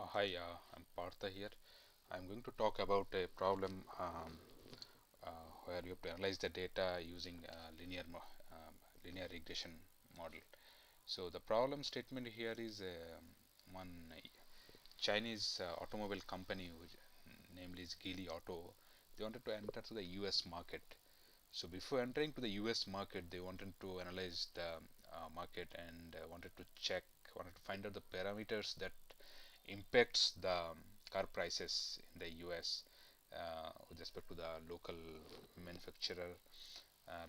Hi, I'm Partha here. I'm going to talk about a problem where you have to analyze the data using linear regression model. So the problem statement here is one Chinese automobile company, which namely is Geely Auto. They wanted to enter to the US market. So before entering to the US market, they wanted to analyze the market and wanted to find out the parameters that impacts the car prices in the US with respect to the local manufacturer,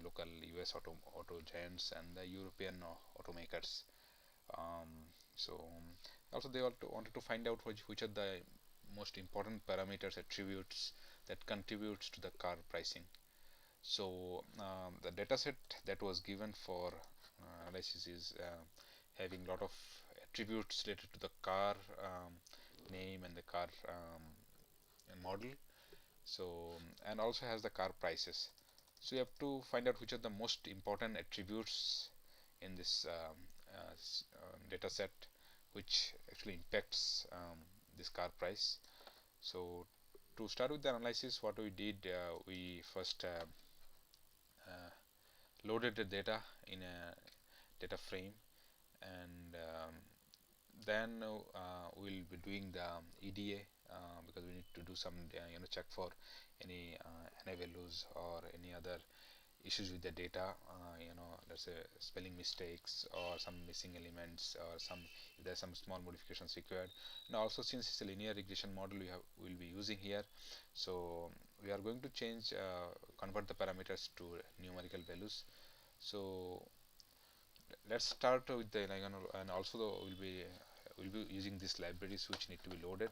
local US auto giants, and the European automakers. Um, so also they also wanted to find out which are the most important parameters, attributes that contributes to the car pricing. So the dataset that was given for analysis is having a lot of attributes related to the car name and the car model. So and also has the car prices. So you have to find out which are the most important attributes in this data set which actually impacts this car price. So to start with the analysis, what we did, we first loaded the data in a data frame, and then we'll be doing the EDA because we need to do some check for any NA values or any other issues with the data, let's say spelling mistakes or some missing elements or some if there's some small modifications required. And also, since it's a linear regression model we'll be using here, so we are going to convert the parameters to numerical values. So let's start with the and also we'll be using these libraries which need to be loaded.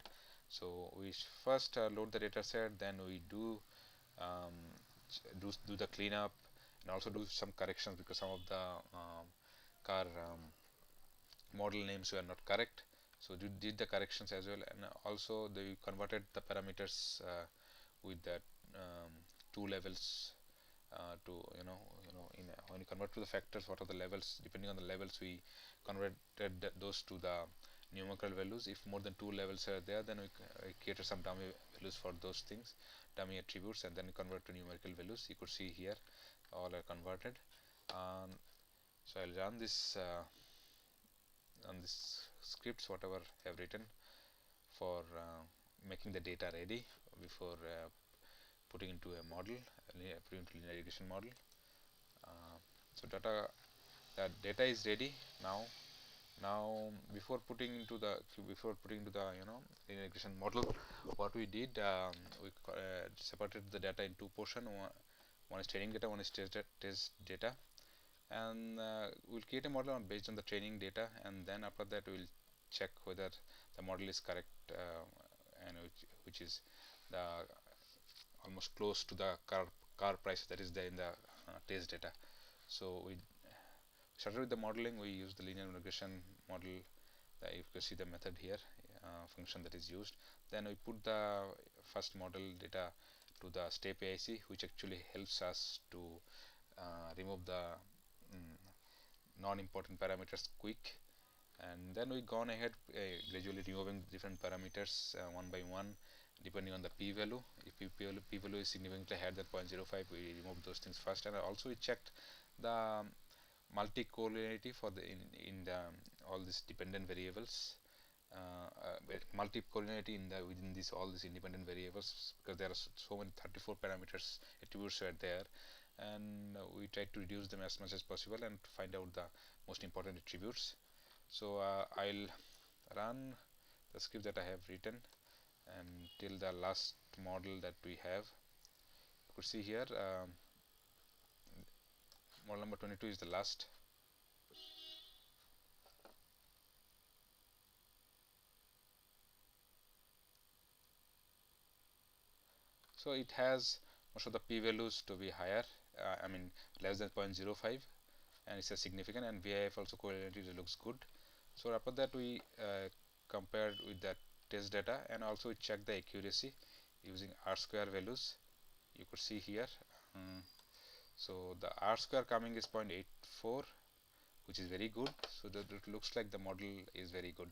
So we first load the data set, then we um, do the cleanup and also do some corrections because some of the car model names were not correct. So did the corrections as well, and also they converted the parameters with that two levels to when you convert to the factors, what are the levels? Depending on the levels, we converted those to the numerical values. If more than two levels are there, then we created some dummy values for those things, dummy attributes, and then we convert to numerical values. You could see here all are converted. So I'll run this on this scripts whatever I have written for making the data ready before putting into a model, putting into linear regression model. So the data is ready now. Now before putting into the linear regression model, what we did, we separated the data in two portions. One is training data, one is test data, and we'll create a model based on the training data, and then after that we'll check whether the model is correct, and which is the almost close to the car price that is there in the test data. So we started with the modeling. We use the linear regression model. You can see the method here, function that is used. Then we put the first model data to the step AIC, which actually helps us to remove the non-important parameters quick. And then we gone ahead gradually removing different parameters one by one depending on the p-value. If p-value is significantly higher than 0.05, we remove those things first. And also we checked the multi-collinearity for the in the all these dependent variables, multi-collinearity within all these independent variables, because there are so many 34 parameters attributes are there, and we try to reduce them as much as possible and find out the most important attributes. So I'll run the script that I have written until the last model that we have. You could see here model number 22 is the last. So it has most of the p-values to be higher, I mean less than 0.05, and it's a significant, and VIF also correlated looks good. So after that we compared with that test data, and also we check the accuracy using R-square values. You could see here. So the R-square coming is 0.84, which is very good. So that it looks like the model is very good.